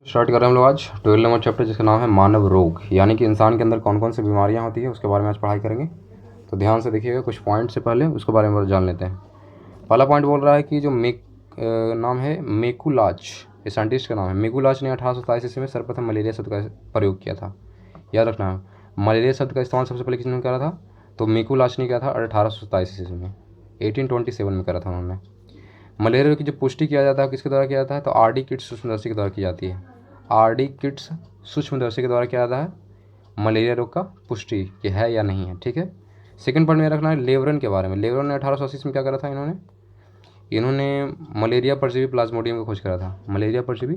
Start कर रहे हैं हम लोग आज 12 नंबर चैप्टर जिसका नाम है मानव रोग, यानी कि इंसान के अंदर कौन कौन सी बीमारियां होती है उसके बारे में आज पढ़ाई करेंगे। तो ध्यान से देखिएगा, कुछ पॉइंट से पहले उसके बारे में जान लेते हैं। पहला पॉइंट बोल रहा है कि जो नाम है मेकुलाच, ये साइंटिस्ट का नाम है। मेकुलाच ने 1827 ईस्वी में सर्वप्रथम मलेरिया शब्द का प्रयोग किया था। याद रखना है, मलेरिया शब्द का इस्तेमाल सबसे पहले किसने करा था? तो मेकुलाच ने किया था 1827 ईस्वी में, 1827 में करा था उन्होंने। मलेरिया की जो पुष्टि किया जाता है किसके द्वारा किया जाता है? तो आर डी किट्स सूक्ष्मदर्शी के द्वारा की जाती है। आर डी किट्स सूक्ष्मदर्शी के द्वारा किया जाता है मलेरिया रोग का पुष्टि कि है या नहीं है। ठीक है। सेकंड पॉइंट में रखना है लेवरन के बारे में। लेवरन ने 1880 में क्या करा था? इन्होंने मलेरिया परजीवी प्लाज्मोडियम का खोज करा था। मलेरिया परजीवी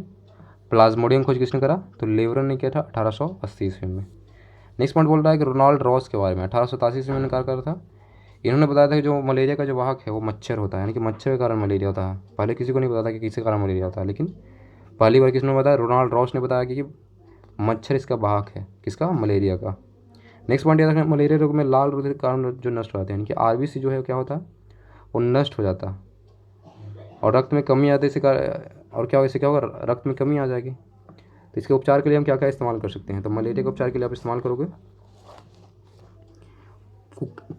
प्लाज्मोडियम खोज किसने करा? तो लेवरन ने किया था 1880 ईस्वी में। नेक्स्ट पॉइंट बोल रहा है कि रोनाल्ड रॉस के बारे में। 1887 ईस्वी में क्या करा था? इन्होंने बताया था कि जो मलेरिया का जो वाहक है वो मच्छर होता है, यानी कि मच्छर के कारण मलेरिया होता है। पहले किसी को नहीं पता था कि किसके कारण मलेरिया होता है, लेकिन पहली बार किसने बताया? रोनाल्ड रॉस ने बताया कि मच्छर इसका वाहक है, किसका? मलेरिया का। नेक्स्ट पॉइंट याद रखना, मलेरिया रोग में लाल रुधिर के कारण जो नष्ट हो जाते हैं, यानी कि आरबीसी जो है क्या होता है? वो नष्ट हो जाता है और रक्त में कमी आती है। और क्या होगा? इससे क्या होगा? रक्त में कमी आ जाएगी। तो इसके उपचार के लिए हम क्या क्या इस्तेमाल कर सकते हैं? तो मलेरिया के उपचार के लिए आप इस्तेमाल करोगे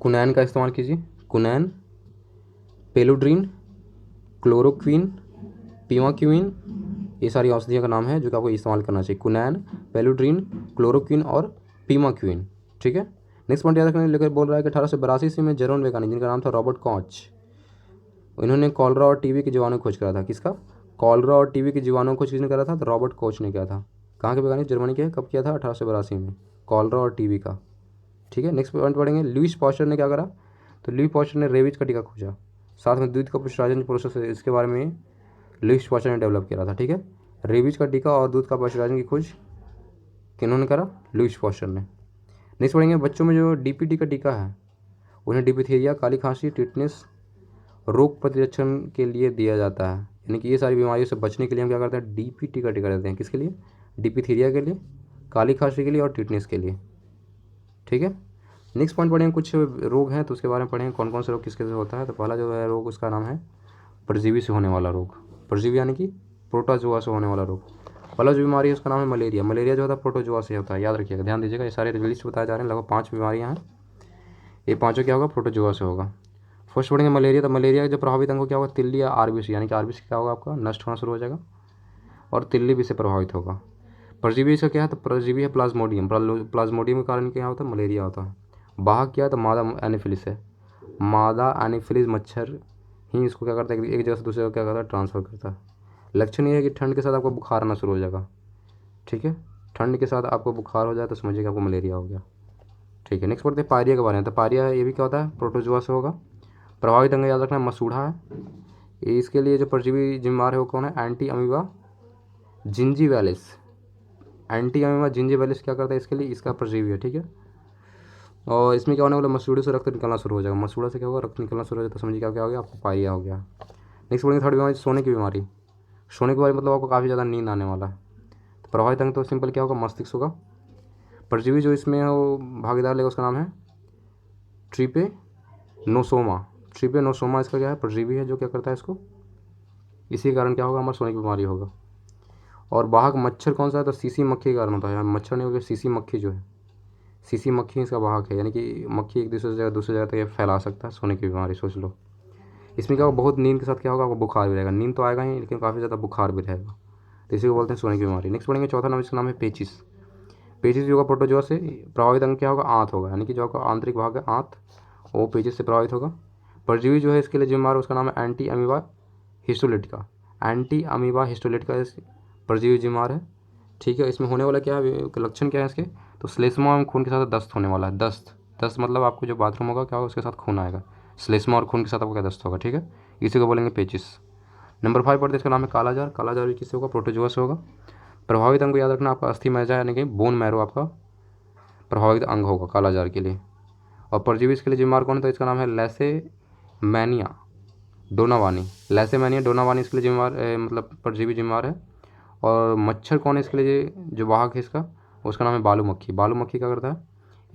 कुनैन का इस्तेमाल कीजिए। कुनैन, पेलोड्रीन, क्लोरोक्वीन, पीमाक्विन, ये सारी औषधियों का नाम है जो कि आपको इस्तेमाल करना चाहिए। कुनैन, पेलोड्रीन, क्लोरोक्वीन और पीमाक्विन। ठीक है। नेक्स्ट पॉइंट याद रखने लेकर बोल रहा है कि 1882 ईस्वी में जर्मन वैज्ञानिक जिनका नाम था रॉबर्ट कॉच, इन्होंने कॉलरा और टीबी के जीवाणु खोज करा था। किसका? कॉलरा और टीबी के जीवाणु खोज किसने करा था? तो रॉबर्ट कोच ने किया था। कहाँ के वैज्ञानिक? जर्मनी के। कब किया था? 1882 में, कॉलरा और टीबी का। ठीक है। नेक्स्ट पॉइंट पढ़ेंगे, लुईस पास्चर ने क्या करा? तो लुईस पास्चर ने रेबीज का टीका खोजा, साथ में दूध का पुष्टाजन प्रोसेस है, इसके बारे में लुईस पास्चर ने डेवलप किया था। ठीक है। रेबीज का टीका और दूध का पुष्टाजन की खोज किन्होंने करा? लुईस पास्चर ने। नेक्स्ट पढ़ेंगे, बच्चों में जो डीपीटी का टीका है उन्हें डिप्थीरिया, काली खांसी, टिटनेस रोग प्रतिरक्षण के लिए दिया जाता है। यानी कि ये सारी बीमारियों से बचने के लिए हम क्या करते हैं? डीपीटी का टीका देते हैं। किसके लिए? डिप्थीरिया के लिए, काली खांसी के लिए और टिटनेस के लिए। ठीक है। नेक्स्ट पॉइंट पढ़ेंगे, कुछ रोग हैं तो उसके बारे में पढ़ेंगे कौन कौन से रोग किसके से होता है। तो पहला जो है रोग उसका नाम है परजीवी से होने वाला रोग। परजीवी यानी कि प्रोटोजोआ से होने वाला रोग। पहला जो बीमारी है उसका नाम है मलेरिया। मलेरिया जो होता है प्रोटोजोआ से होता है, याद रखिएगा, ध्यान दीजिएगा। ये सारे लिस्ट बताए जा रहे हैं, लगभग 5 बीमारियाँ हैं। ये पाँचों क्या होगा? प्रोटोजोआ से होगा। फर्स्ट पढ़ेंगे मलेरिया। तो मलेरिया का जो प्रभावित अंग क्या होगा? तिल्ली या आरबीसी, यानी कि आरबीसी क्या होगा? आपका नष्ट होना शुरू हो जाएगा और तिल्ली भी से प्रभावित होगा। परजीवी इसका क्या है? तो परजीवी है प्लाज्मोडियम। प्लाज्मोडियम के कारण क्या होता है? मलेरिया होता है। वाहक क्या है? तो मादा एनीफिलिस है। मादा एनीफिलिस मच्छर ही इसको क्या करता है? एक जगह से दूसरी जगह क्या करता है? ट्रांसफर करता है। लक्षण ये है कि ठंड के साथ आपको बुखार आना शुरू हो जाएगा। ठीक है। ठंड के साथ आपको बुखार हो जाए तो समझिए कि आपको मलेरिया हो गया। ठीक है। नेक्स्ट पढ़ते हैं पायरिया के बारे में। तो पायरिया ये भी क्या होता है? प्रोटोजोआ से होगा। प्रभावित अंग याद रखना है मसूड़ा है। इसके लिए जो परजीवी जिम्मेदार है वो कौन है? Entamoeba gingivalis. Entamoeba gingivalis क्या करता है इसके लिए? इसका परजीवी है। ठीक है। और इसमें क्या होने वाला? मसूड़े से रक्त निकलना शुरू हो जाएगा। मसूड़ा से क्या होगा? रक्त निकलना शुरू हो जाए तो समझिए क्या क्या हो गया? आपको पायरिया हो गया। नेक्स्ट बोलेंगे थर्ड बीमारी, सोने की बीमारी। सोने की बीमारी मतलब आपको काफ़ी ज़्यादा नींद आने वाला है। तो प्रभावित अंग तो सिंपल क्या होगा? मस्तिष्क होगा। परजीवी जो इसमें है वो भागीदार लेगा, उसका नाम है ट्रिपेनोसोमा। ट्रिपेनोसोमा इसका क्या है? परजीवी है जो क्या करता है इसको, इसी कारण क्या होगा? हमारे सोने की बीमारी होगा। और वाहक मच्छर कौन सा है? तो सीसी मक्खी के कारण होता है। मच्छर नहीं हो गया, सीसी मक्खी जो है, सीसी मक्खी इसका वाहक है। यानी कि मक्खी एक दूसरी जगह तक ये फैला सकता है सोने की बीमारी, सोच लो। इसमें क्या होगा? बहुत नींद के साथ क्या होगा? आपको बुखार भी रहेगा। नींद तो आएगा ही, लेकिन काफ़ी ज़्यादा बुखार भी रहेगा। तो इसी को बोलते हैं सोने की बीमारी। नेक्स्ट पढ़ेंगे चौथा नाम, इसका नाम है पेचिस। पेचिस जो होगा प्रोटोजोआ से प्रभावित अंग क्या होगा? आंत होगा। यानी कि जो आपका आंतरिक भाग है आंत, वो पेचिस से प्रभावित होगा। परजीवी जो है इसके लिए जिम्मेदार उसका नाम है anti amoeba histolytica. Anti amoeba histolytica परजीवी जिम्मेदार है। ठीक है। इसमें होने वाला क्या है? लक्षण क्या है इसके? तो श्लेष्मा में खून के साथ दस्त होने वाला है। दस्त, दस्त मतलब आपको जो बाथरूम होगा क्या होगा? उसके साथ खून आएगा। श्लेष्मा और खून के साथ आपको क्या? दस्त होगा। ठीक है। इसी को बोलेंगे पेचिस। नंबर 5 पढ़ते हैं, इसका नाम है कालाजार। कालाजार भी किससे होगा? प्रोटोजोआ से होगा। प्रभावित अंग को याद रखना, आपका अस्थि मज्जा यानी कि बोन मैरो आपका प्रभावित अंग होगा कालाजार के लिए। और परजीवी इसके लिए जिम्मेदार कौन है? तो इसका नाम है लैसेमैनिया डोनावानी। लैसेमैनिया डोनावानी इसके लिए जिम्मेदार मतलब परजीवी जिम्मेदार है। और मच्छर कौन है इसके लिए जो वाहक है इसका? उसका नाम है बालू मक्खी। बालू मक्खी क्या करता है?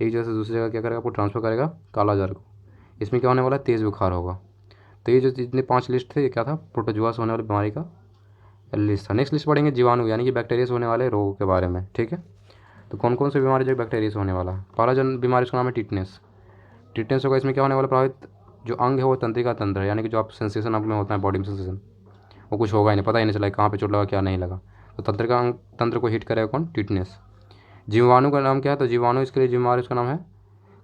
एक जगह से दूसरी जगह क्या करेगा? आपको ट्रांसफर करेगा कालाजार को। इसमें क्या होने वाला है? तेज़ बुखार होगा। तो ये जो जितने 5 लिस्ट थे ये क्या था? प्रोटोजोआ से होने वाली बीमारी का लिस्ट था। नेक्स्ट लिस्ट पढ़ेंगे जीवाणु यानी कि बैक्टीरिया से होने वाले रोगों के बारे में, ठीक है। तो कौन कौन सी बीमारी जो बैक्टीरिया से होने वाला है। पहला जो बीमारी उसका नाम है टिटनेस। टिटनेस होगा, इसमें क्या होने वाला, प्रभावित जो अंग है वो तंत्रिका तंत्र है, यानी कि जो आप सेंसेशन आप में होता है बॉडी में सेंसेशन, वो कुछ होगा ही नहीं, पता ही नहीं चला कहाँ पे चोट लगा क्या नहीं लगा। तो तंत्रिका अंग तंत्र को हिट करेगा कौन, टिटनेस। जीवाणु का नाम क्या है, तो जीवाणु इसके लिए बीमारी उसका नाम है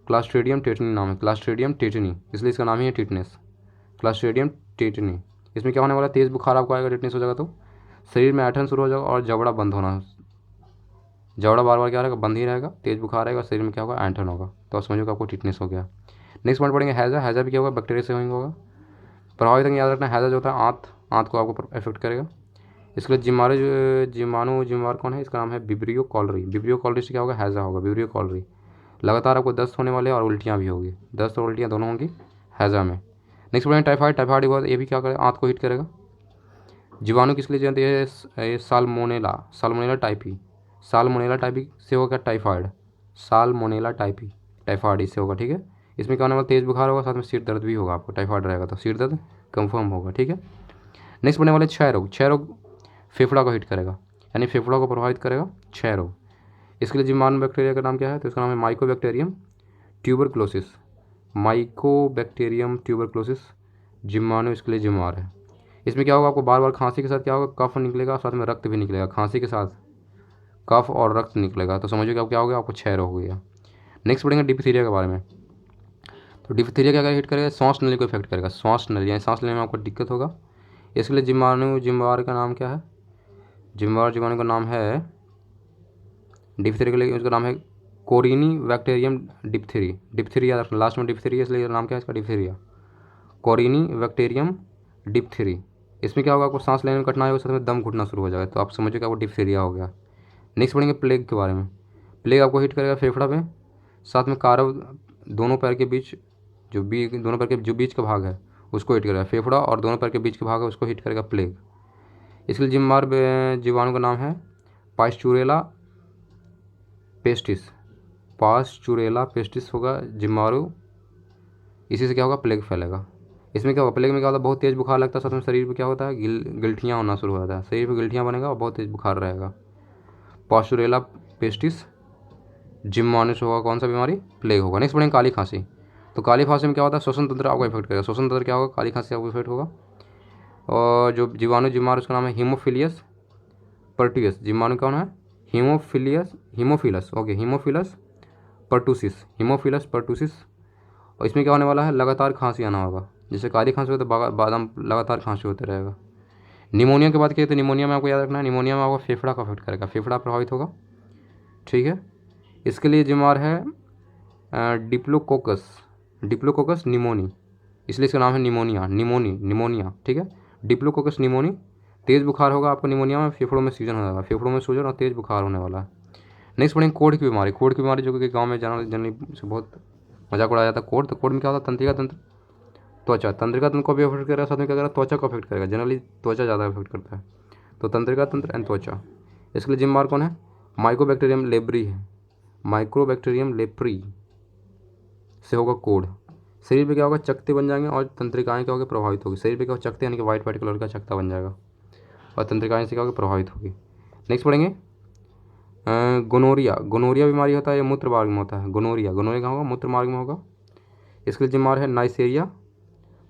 क्लास्ट्रीडियम टेटनी नाम है, क्लास्ट्रीडियम टेटनी, इसलिए इसका नाम ही है टिटनेस, क्लास्ट्रीडियम टेटनी। इसमें क्या होने वाला, तेज़ बुखार आपको आएगा टिटनेस हो जाएगा तो, शरीर में ऐंठन शुरू हो जाएगा और जबड़ा बंद होना, जबड़ा बार बार क्या रहेगा, बंद ही रहेगा, तेज़ बुखार आएगा, शरीर में क्या होगा, ऐंठन होगा, तो आप समझो कि आपको टिटनेस हो गया। नेक्स्ट पॉइंट पढ़ेंगे हैजा। हैजा भी क्या होगा, बैक्टीरिया से होगा। प्रभावित अंग याद रखना, हैजा जो होता है आंत, आंत को आपको इफेक्ट करेगा। इसके लिए जिम्मार कौन है, इसका नाम है विब्रियो कॉलरी। विब्रियो कॉलरी से क्या होगा, हैजा होगा, विब्रियो कॉलरी। लगातार आपको दस्त होने वाले और उल्टियाँ भी होगी, दस्त और उल्टियाँ दोनों होंगी हैजा में। नेक्स्ट पढ़ेंगे टाइफाइड। टाइफाइड हुआ ये भी क्या करेगा, आंत को हिट करेगा। जीवाणु किसके लिए जानते हैं, salmonella, salmonella typhi, salmonella typhi से होगा टाइफाइड, साल्मोनेला टाइफी, टाइफाइड इससे होगा, ठीक है। इसमें क्या होने वाला, तेज़ बुखार होगा, साथ में सिर दर्द भी होगा आपको, टाइफाइड रहेगा तो सिर दर्द कंफर्म होगा, ठीक है। नेक्स्ट पढ़ने वाले क्षय रोग। क्षय रोग फेफड़ा को हिट करेगा, यानी फेफड़ा को प्रभावित करेगा क्षय रोग। इसके लिए जीवाणु बैक्टीरिया का नाम क्या है, तो इसका नाम है माइकोबैक्टीरियम ट्यूबरक्लोसिस, माइकोबैक्टीरियम ट्यूबरक्लोसिस जीवाणु इसके लिए जिम्मेवार है। इसमें क्या होगा, आपको बार बार खांसी के साथ क्या होगा, कफ निकलेगा, साथ में रक्त भी निकलेगा, खांसी के साथ कफ और रक्त निकलेगा, तो समझिए कि आप क्या हो गया, आपको क्षय रोग हो गया। नेक्स्ट पढ़ेंगे डिप्थीरिया के बारे में। तो डिप्थीरिया क्या हिट करेगा, सांस नली को इफेक्ट करेगा, सांस नली यानी सांस लेने में आपको दिक्कत होगा। इसके लिए जिम्मेवार का नाम क्या है, जीवाणु का नाम है डिप्थीरिया के लिए उसका नाम है कोरिनी बैक्टीरियम डिप्थीरी, डिप्थीरी याद रखना, लास्ट में डिप्थीरी इसलिए नाम क्या है इसका, डिप्थीरिया, कोरिनी बैक्टीरियम डिप्थीरी। इसमें क्या होगा, आपको सांस लेने में कठिनाई होगा, साथ में दम घुटना शुरू हो जाएगा, तो आप समझिए कि आपको डिप्थीरिया हो गया। नेक्स्ट पढ़ेंगे प्लेग के बारे में। प्लेग आपको हिट करेगा फेफड़ा पे, साथ में कारव दोनों पैर के बीच दोनों पैर के जो बीच का भाग है उसको हिट करेगा, फेफड़ा और दोनों पैर के बीच का भाग है उसको हिट करेगा प्लेग। इसके लिए जिम्मेवार जीवाणु का नाम है पास्चुरेला पेस्टिस, पास्चुरेला पेस्टिस होगा जिम्मेवारू, इसी से क्या होगा, प्लेग फैलेगा। इसमें क्या होगा, प्लेग में क्या होता है, बहुत तेज़ बुखार लगता है, साथ में शरीर में क्या होता है, गिल्ठियाँ होना शुरू हो जाता है, शरीर में गिल्ठियाँ बनेगा और बहुत तेज़ बुखार रहेगा। पास्चुरेला पेस्टिस जिम्मानुस होगा, कौन सा बीमारी, प्लेग होगा। नेक्स्ट पढ़ेंगे काली खांसी। तो काली खांसी में क्या होता है, श्वसन तंत्र आपको इफेक्ट करेगा, श्वसन तंत्र क्या होगा, काली खांसी से आपको इफेक्ट होगा। और जो जीवाणु जिम्मार उसका नाम है हीमोफिलियस पर्ट्यूस, जीवाणु कौन है, Haemophilus okay, Haemophilus pertussis, Haemophilus pertussis. और इसमें क्या होने वाला है, लगातार खांसी आना होगा, जैसे काली खांसी हो तो बादाम लगातार खांसी होते रहेगा। निमोनिया की बात करें तो निमोनिया में आपको याद रखना है, निमोनिया में आपको फेफड़ा का अफेक्ट करेगा, फेफड़ा प्रभावित होगा, ठीक है। इसके लिए जिम्मेवार है डिप्लोकोकस, डिप्लोकोकस निमोनी, इसलिए इसका नाम है निमोनिया, ठीक है। डिप्लोकोकस निमोनी, तेज़ बुखार होगा आपको निमोनिया में, फेफड़ों में सूजन हो जाएगा, फेफड़ों में सूजन और तेज़ बुखार होने वाला है। नेक्स्ट पढ़ेंगे कोढ़ की बीमारी। कोढ़ की बीमारी जो कि गाँव में जनरली से बहुत मजाक उड़ाया जाता है, कोढ़। तो कोढ़ में क्या होता है, तंत्रिका तंत्र, त्वचा, तंत्रिका तंत्र को भी अफेक्ट करेगा, साथ में क्या करेगा, त्वचा को अफेक्ट करेगा, जनरली त्वचा ज़्यादा अफेक्ट करता है, तो तंत्रिका तंत्र एंड त्वचा। इसके लिए जिम्मेवार कौन है, माइकोबैक्टीरियम लेब्री है, माइक्रोबैक्टीरियम लेप्री से होगा कोढ़। शरीर पे क्या होगा, चकते बन जाएंगे और तंत्रिकाएँ क्या होगी, प्रभावित होगी, शरीर पे क्या होगा, चकते यानी कि वाइट कलर का चकता बन जाएगा और तंत्रिकाएँ से क्या होगी, प्रभावित होगी। नेक्स्ट पढ़ेंगे गोनोरिया। गोनोरिया बीमारी होता है, ये मूत्र मार्ग में होता है, गोनोरिया कहाँ होगा, मूत्र मार्ग में होगा। इसके लिए जिम्मेवार है नाइसेरिया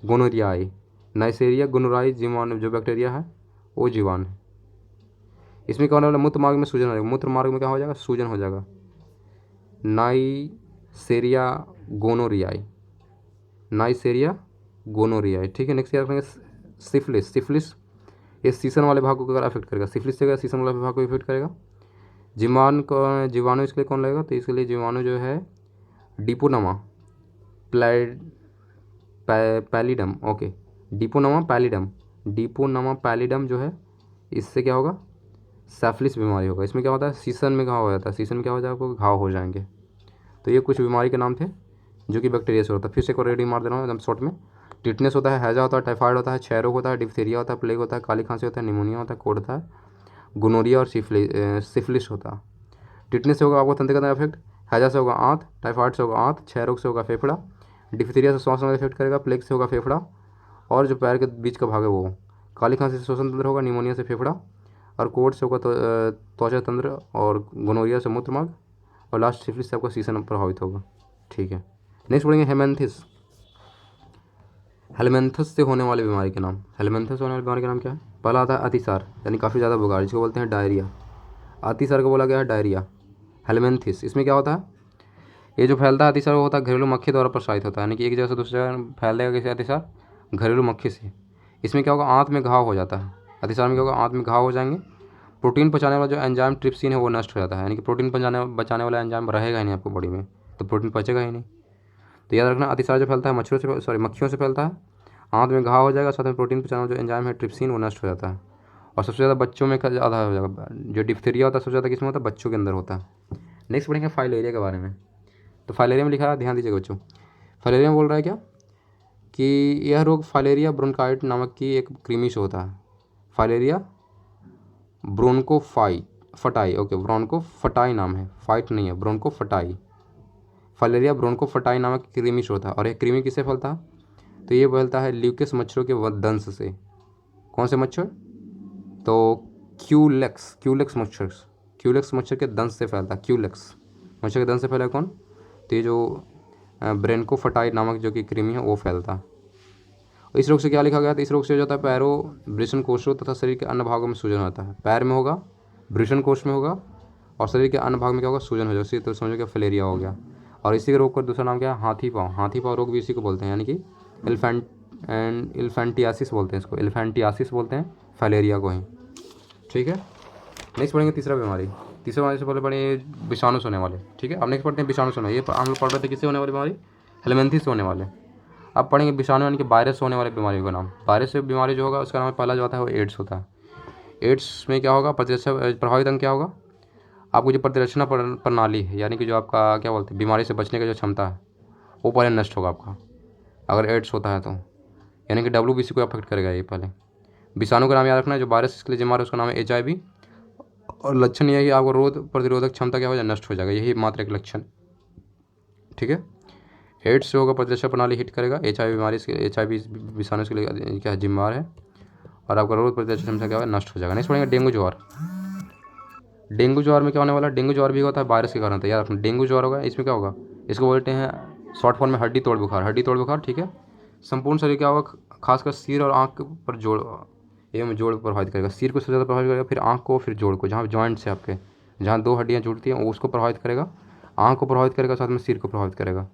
गोनोरियाई, नाइसेरिया गोनोराई जीवाणु जो बैक्टीरिया है वो जीवाणु है। इसमें क्या होने वाला, मूत्र मार्ग में सूजन हो जाएगा, मूत्र मार्ग में क्या हो जाएगा, सूजन हो जाएगा, नाइसेरिया गोनोरियाई, नाइसेरिया गोनोरियाई, ठीक है। नेक्स्ट क्या रखेंगे, सिफिलिस। सिफिलिस ये सीसन वाले भाग को अगर अफेक्ट करेगा, सिफिलिस से सीसन वाले भाग को इफेक्ट करेगा। जीवाणु इसके लिए कौन लगेगा, तो इसके लिए जीवाणु जो है डिपोनमा पैलिडम ओके, डिपोनमा पैलिडम जो है, इससे क्या होगा, सेफलिस बीमारी होगा। इसमें क्या होता है, सीसन में घाव हो जाता है, सीसन में क्या हो जाएगा, आपको घाव हो जाएंगे। तो ये कुछ बीमारी के नाम थे जो कि बैक्टीरिया से होता है। फिर से एक और रेडिंग मार दे रहा हूँ एकदम शॉर्ट में। टिटनेस होता है, हैजा होता है, टाइफाइड होता है, क्षय रोग होता है, डिप्थीरिया होता है, प्लेग होता है, काली खांसी होता है, निमोनिया होता है, कोढ़ होता है, गोनोरिया और सिफिलिस होता है। टिटनेस से होगा आपको तंत्रिका का इफेक्ट, हैजा से होगा आंत, टाइफाइड से होगा आंत, क्षय रोग से होगा फेफड़ा, डिप्थीरिया से श्वास में इफेक्ट करेगा, प्लेग से होगा फेफड़ा और जो पैर के बीच का भाग है वो, काली खांसी से श्वसन तंत्र होगा, निमोनिया से फेफड़ा, और कोविड से होगा तो त्वचा तंत्र, और गोनोरिया से मूत्र मार्ग, और लास्ट सिफिलिस से आपका सीसन प्रभावित होगा। ठीक है, नेक्स्ट पढ़ेंगे हेमेंथिस। हेलमेंथस से होने वाली बीमारी के नाम। हेलमेंथस से होने वाली बीमारी का नाम क्या है? पहला आता है अतिसार, यानी काफ़ी ज़्यादा बुखार, जिसको बोलते हैं डायरिया। अतिसार को बोला गया है डायरिया। हेलमेंथिस, इसमें क्या होता है? ये जो फैलता है अतिसार वो होता है घरेलू मक्खी द्वारा प्रसारित होता है, यानी कि एक जगह से दूसरी जगह फैल देगा कैसे अतिसार? घरेलू मक्खी से। इसमें क्या होगा? आंत में घाव हो जाता है। अतिसार में क्या होगा? आंत में घाव हो जाएंगे। प्रोटीन पचाने वाला जो एंजाइम ट्रिप्सिन है वो नष्ट हो जाता है, यानी कि प्रोटीन बचाने वाला एंजाइम रहेगा ही नहीं आपको बॉडी में, तो प्रोटीन पचेगा ही नहीं। तो याद रखना, अतिसार जो फैलता है मक्खियों से फैलता है, आंत में घाव हो जाएगा, साथ में प्रोटीन पचाने वाला जो एंजाइम है ट्रिप्सिन वो नष्ट हो जाता है। और सबसे ज़्यादा बच्चों में ज़्यादा हो जाएगा। जो डिप्थीरिया होता है सबसे ज़्यादा किसमें होता है? बच्चों के अंदर होता है। नेक्स्ट पढ़ेंगे फाइलेरिया के बारे में। तो फाइलेरिया में लिखा है, ध्यान दीजिएगा बच्चों, फाइलेरिया में बोल रहा है क्या कि यह रोग फाइलेरिया ब्रोंकाइट नामक की एक कृमि से होता है। फाइलेरिया ब्रोंकोफटाई, ओके, ब्रोंकोफटाई नाम है, फाइट नहीं है, ब्रोंकोफटाई। फाइलेरिया ब्रोंकोफटाई नामक कृमि से होता है। और यह कृमि किससे फैलता है? तो ये फैलता है ल्यूकेस मच्छरों के दंश से। कौन से मच्छर? तो क्यूलेक्स मच्छर के दंश से फैलता है। क्यूलेक्स मच्छर के दंश से फैला कौन? तो ये जो ब्रोंकोफटाई नामक जो कि कृमि है वो फैलता है। इस रोग से क्या लिखा गया था? इस रोग से जो होता है पैरों, वृषण कोषों तथा शरीर के अन्य भागों में सूजन होता है। पैर में होगा, वृषण कोष में होगा, और शरीर के अन्य भाग में क्या होगा? सूजन हो जाएगा। इसी तो समझो कि फाइलेरिया हो गया। और इसी के रोग का दूसरा नाम क्या है? हाथी पाँव रोग भी इसी को बोलते हैं, यानी कि इल्फेंटियासिस बोलते हैं इसको, इल्फेंटियासिस बोलते हैं फाइलेरिया को ही। ठीक है, नेक्स्ट पढ़ेंगे तीसरा बीमारी से पहले पढ़े विषाणु से होने वाले। ठीक है, अब नेक्स्ट पढ़ते हैं विषाणु से होने। ये हम लोग पढ़ रहे थे किससे होने वाली बीमारी? हेलमेंथिस से होने वाले। अब पढ़ेंगे विषाणु यानी कि वायरस से होने वाली बीमारियों का नाम। वायरस से बीमारी जो होगा उसका नाम पहला जो आता है वो एड्स होता है। एड्स में क्या होगा? प्रभावित अंग क्या होगा? आपको जो प्रतिरक्षण प्रणाली है, यानी कि जो आपका क्या बोलते हैं बीमारी से बचने की जो क्षमता है वो पहले नष्ट होगा आपका, अगर एड्स होता है तो, यानी कि WBC को अफेक्ट करेगा ये पहले। विषाणु का नाम याद रखना है, जो वायरस इसके लिए जिम्मेदार है उसका नाम है HIV। और लक्षण यह है कि आपको रोग प्रतिरोधक क्षमता क्या हो जाए? नष्ट हो जाएगा, यही मात्र एक लक्षण। ठीक है, एड्स से होगा प्रतिरक्षण प्रणाली हिट करेगा। HIV विषाणु इसके लिए क्या जिम्मेदार है, और आपका रोग प्रतिरक्षण क्षमता क्या होगा? नष्ट हो जाएगा। नेक्स्ट पढ़ेंगे डेंगू ज्वार। डेंगू ज्वार में क्या होने वाला है? डेंगू ज्वार भी होता है वायरस के कारण होता है, याद रखना। डेंगू ज्वार होगा, इसमें क्या होगा? इसको बोलते हैं शॉर्ट फॉर्म में हड्डी तोड़ बुखार। ठीक है, संपूर्ण शरीर क्या होगा? खासकर सिर और आँख पर जोड़ प्रभावित करेगा। सिर को सबसे ज़्यादा प्रभावित करेगा, फिर आँख को, फिर जोड़ को, जहाँ जॉइंट से आपके जहाँ दो हड्डियाँ जुड़ती हैं उसको प्रभावित करेगा, आँख को प्रभावित करेगा, साथ में सिर को प्रभावित करेगा।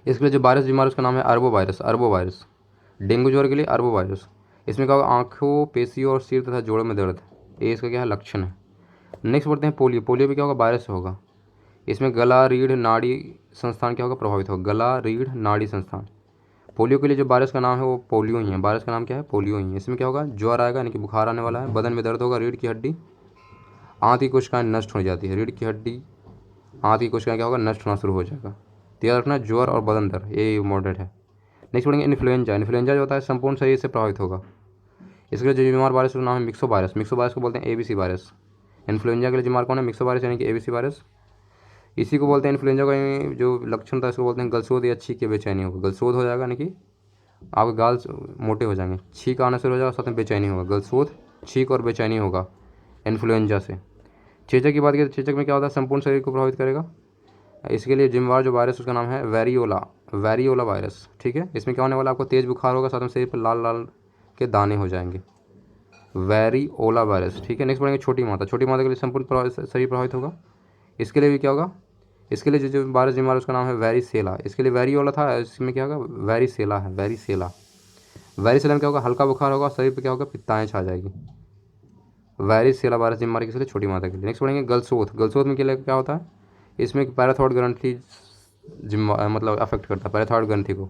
इसके लिए जो वायरस बीमार उसका नाम है अरबोवायरस। डेंगू ज्वर के लिए अरबोवायरस। इसमें क्या होगा? आँखों, पेशियों और सिर तथा जोड़ों में दर्द, ये इसका क्या है? लक्षण है। नेक्स्ट बढ़ते हैं पोलियो भी क्या होगा? वायरस से होगा। इसमें गला रीढ़ नाड़ी संस्थान क्या होगा? प्रभावित होगा, गला रीढ़ नाड़ी संस्थान। पोलियो के लिए जो वायरस का नाम है वो पोलियो ही है, वायरस का नाम क्या है? पोलियो ही है। इसमें क्या होगा? ज्वर आएगा, यानी कि बुखार आने वाला है, बदन में दर्द होगा, रीढ़ की हड्डी, आंत की कोशिकाएं नष्ट हो जाती है, रीढ़ की हड्डी, आंत की कोशिकाएं क्या होगा? नष्ट होना शुरू हो जाएगा। तो याद रखना, ज्वर और बदन दर्द ये मॉडरेट है। नेक्स्ट पढ़ेंगे इन्फ्लुएंजा जो होता है संपूर्ण शरीर से प्रभावित होगा। इसके लिए जो बीमार वायरस का नाम है मिक्सो वायरस को बोलते हैं ABC वायरस। इन्फ्लुएंजा के लिए बीमार कौन है? मिक्सो वायरस, यानी कि ABC वायरस। इसी को बोलते हैं इन्फ्लुएंजा का जो लक्षण था इसको बोलते हैं गलसोद या छींक के बेचैनी होगा। गलसोद हो जाएगा, यानी कि आपके गाल मोटे हो जाएंगे, छींक आना शुरू हो जाएगा, साथ में बेचैनी होगा। गलसोद, छींक और बेचैनी होगा इन्फ्लुएंजा से। चेचक की बात करें तो चेचक में क्या होता है? संपूर्ण शरीर को प्रभावित करेगा। इसके लिए जिम्मेवार जो वायरस उसका नाम है वेरियोला वायरस। ठीक है, इसमें क्या होने वाला? आपको तेज बुखार होगा, साथ में शरीर पर लाल लाल के दाने हो जाएंगे, वेरियोला वायरस। ठीक है, नेक्स्ट पढ़ेंगे छोटी माता के लिए संपूर्ण शरीर प्रभावित होगा। इसके लिए भी क्या होगा? इसके लिए जो वायरस बीमार उसका नाम है वेरिसेला। इसके लिए वेरियोला था, इसमें क्या होगा? वेरिसेला है, वेरिसेला में क्या होगा? हल्का बुखार होगा, शरीर पे क्या होगा? पित्ताएँ छा जाएगी। वेरिसेला वायरस बीमारी किस लिए? छोटी माता के लिए। नेक्स्ट पढ़ेंगे गलसोथ में के लिए क्या होता है? इसमें पैराथायरॉयड ग्रंथि मतलब अफेक्ट करता है पैराथायरॉयड ग्रंथि को।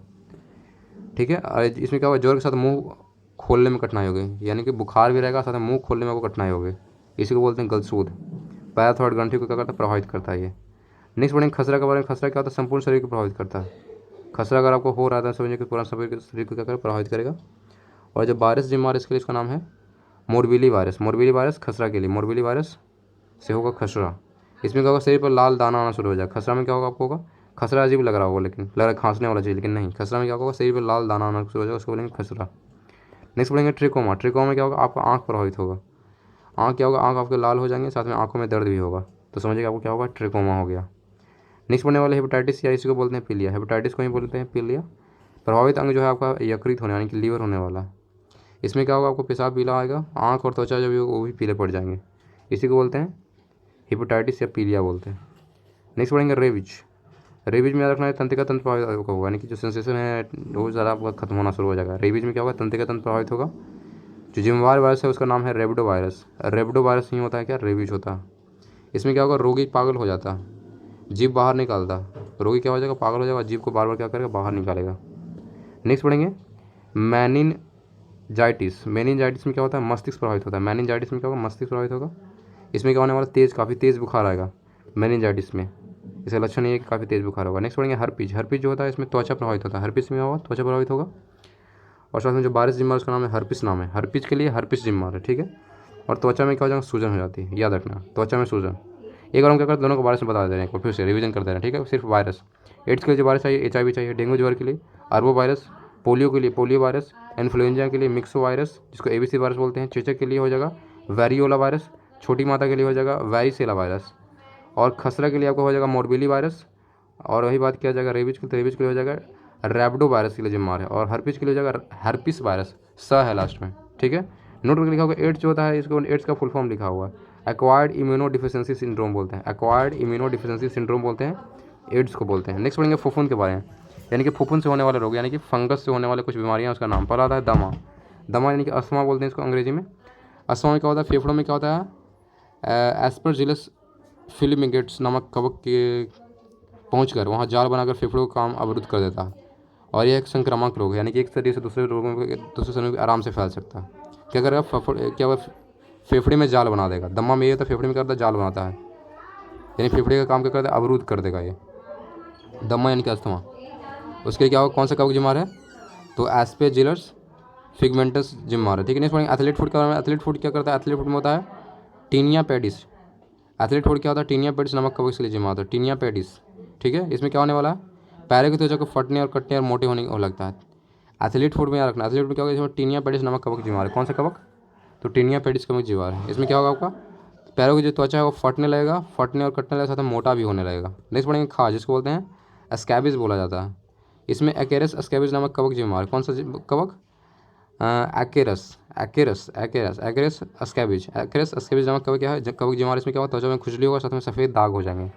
ठीक है, और इसमें क्या होगा? जोर के साथ मुंह खोलने में कठिनाई होगी, यानी कि बुखार भी रहेगा, साथ में मुंह खोलने में आपको कठिनाई होगी, इसी को बोलते हैं गलसूद। पैराथायरॉयड ग्रंथि को क्या करता है? प्रभावित करता है ये। नेक्स्ट पढ़ेंगे खसरा के बारे में। खसरा क्या होता है? संपूर्ण शरीर को प्रभावित करता है। खसरा अगर आपको हो रहा था समझिए कि पूरा शरीर को क्या कर प्रभावित करेगा। और जब वायरस बीमार इसके लिए इसका नाम है मोरबीली वायरस खसरा के लिए। मोरबीली वायरस से होगा खसरा। इसमें क्या होगा? शरीर पर लाल दाना आना शुरू हो जाएगा। खसरा में क्या होगा? आपको होगा, खसरा अजीब लग रहा होगा, लेकिन लग रहा है खांसने वाला चीज़, लेकिन नहीं, खसरा में क्या होगा? शरीर पर लाल दाना आना शुरू हो जाएगा, उसको बोलेंगे खसरा। नेक्स्ट पढ़ेंगे ट्रिकोमा। ट्रिकोमा में क्या होगा, आपका आँख प्रभावित होगा। आँख क्या होगा, आँख आपके लाल हो जाएंगे, साथ में आँखों में दर्द भी होगा, तो समझिए आपको क्या होगा, ट्रिकोमा हो गया। नेक्स्ट पढ़ने वाले हेपेटाइटिस, या इसी को बोलते हैं पीलिया। हेपेटाइटिस को ही बोलते हैं पीलिया। प्रभावित अंग जो है आपका यकृत होने यानी कि लीवर होने वाला है। इसमें क्या होगा, आपको पेशाब पीला आएगा, आँख और त्वचा जो भी होगा वो भी पीले पड़ जाएंगे। इसी को बोलते हैं हेपेटाइटिस या पीलिया बोलते हैं। नेक्स्ट पढ़ेंगे रेबीज। रेबीज में याद रखना है तंत्रिका तंत्र प्रभावित होगा, यानी कि जो सेंसेशन है वो ज़्यादा आपका खत्म होना शुरू हो जाएगा। रेबीज में क्या होगा, तंत्रिका तंत्र प्रभावित होगा। जो जिम्मेवार वायरस है उसका नाम है रेबिडो वायरस। रेबिडो वायरस नहीं होता है क्या, रेबीज होता है। इसमें क्या होगा, रोगी पागल हो जाता है, जीभ बाहर निकालता। रोगी क्या हो जाएगा, पागल हो जाएगा, जीभ को बार बार क्या करेगा, बाहर निकालेगा। नेक्स्ट पढ़ेंगे मेनिनजाइटिस। मेनिनजाइटिस में क्या होता है, मस्तिष्क प्रभावित होता है। मेनिनजाइटिस में क्या होगा, मस्तिष्क प्रभावित होगा। इसमें क्या होने वाला, काफ़ी तेज़ बुखार आएगा मेनिनजाइटिस में। इसका लक्षण ये है कि काफ़ी तेज़ बुखार होगा। नेक्स्ट पढ़ेंगे हर्पीज। हर्पीज जो होता है इसमें त्वचा प्रभावित होता है। हर्पीज में होगा, त्वचा प्रभावित होगा। और साथ में जो वायरस जिम्मार उसका नाम है हर्पिस नाम है। हर्पीज के लिए हर्पिस जिम्मार है, ठीक है। और त्वचा में क्या हो जाएगा, सूजन हो जाती है, याद रखना, त्वचा में सूजन। एक बार हम क्या करते हैं, दोनों को वायरस में बता दे रहे हैं, फिर से रिवीजन कर दे रहे हैं, ठीक है। सिर्फ वायरस, एड्स के लिए जो वायरस चाहिए, HIV चाहिए, डेंगू ज्वर के लिए अरबो वायरस, पोलियो के लिए पोलियो वायरस, इन्फ्लुएंजा के लिए मिक्सो वायरस जिसको ABC वायरस बोलते हैं, चेचक के लिए हो जाएगा वेरियोला वायरस, छोटी माता के लिए हो जाएगा वैरिसेला वायरस, और खसरा के लिए आपको हो जाएगा मोरबेली वायरस। और वही बात किया जाएगा रेबीज के, तो रेबीज के लिए हो जाएगा रैबिडो वायरस के लिए जिम्मेदार है। और हर्पिस के लिए हो जाएगा हर्पिस वायरस, स है लास्ट में, ठीक है। नोट करके लिखा होगा एड्स जो होता है, इसको एड्स का फुल फॉर्म लिखा हुआ है, एक्वायर्ड इम्यूनो डिफिशियंसी सिंड्रोम बोलते हैं। एक्वायर्ड इम्यूनो डिफिशियंसी सिंड्रोम बोलते हैं, एड्स को बोलते हैं। नेक्स्ट पढ़ेंगे फुफुन के बारे में, यानी कि फुफुन से होने वाले रोग, यानी कि फंगस से होने वाले कुछ बीमारियाँ, उसका नाम पहला आता है दमा। दमा यानी कि अस्थमा बोलते हैं इसको अंग्रेजी में। अस्थमा में क्या होता है, फेफड़ों में क्या होता है, एस्परजिलस फिलिमिगेट्स नामक कवक के पहुंचकर वहां जाल बनाकर फेफड़ों का काम अवरुद्ध कर देता है। और यह एक संक्रामक रोग है, यानी कि एक शरीर से दूसरे रोगों में, दूसरे शरीर में आराम से फैल सकता है। क्या करेगा, क्या होगा, फेफड़े में जाल बना देगा। दमा में ये तो फेफड़े में करता है, जाल बनाता है, यानी फेफड़े का काम क्या करता है, अवरुद्ध कर देगा ये दमा यानी कि अस्थमा। उसके क्या होगा, कौन सा कवक जिम्मार है, तो एस्पेजिलस फिगमेंटस जिम्मार है, ठीक है। नेक्स्ट पढ़ेंगे एथलीट फूड के बारे में। एथलीट फूड क्या करता है, एथलीट फूड में होता है टीनिया पेडिस। एथलीट फूड क्या होता है, टीनिया पेडिस नामक कवक के लिए जिम्मेदार होता है, टीनिया पेडिस, ठीक है। इसमें क्या होने वाला है, पैरों की त्वचा को फटने और कटने और मोटे होने को लगता है। एथलीट फूड में याद रखना, एथलीट फूड क्या होगा, इसमें टीनिया पेडिस नामक कवक जिम्मेदार है। कौन सा कवक, तो टीनिया पेडिस कवक जिम्मेदार है। इसमें क्या होगा, आपका पैरों की जो त्वचा है वो फटने लगेगा, फटने और कटने लगेगा, साथ में मोटा भी होने लगेगा। नेक्स्ट पढ़ेंगे खाज, जिसको बोलते हैं स्कैबिस बोला जाता है। इसमें एक्रेस स्कैबिस नामक कवक जिम्मेदार है। कौन सा कवक, एक्रेस एक्रेस एक्रेस एक्रेस स्कैबिज। एक्रेस स्कैबिज नामक कवक क्या है, कवक जिम्मेदार। इसमें क्या होगा, त्वचा में खुजली होगा, साथ में सफ़ेद दाग हो जाएंगे,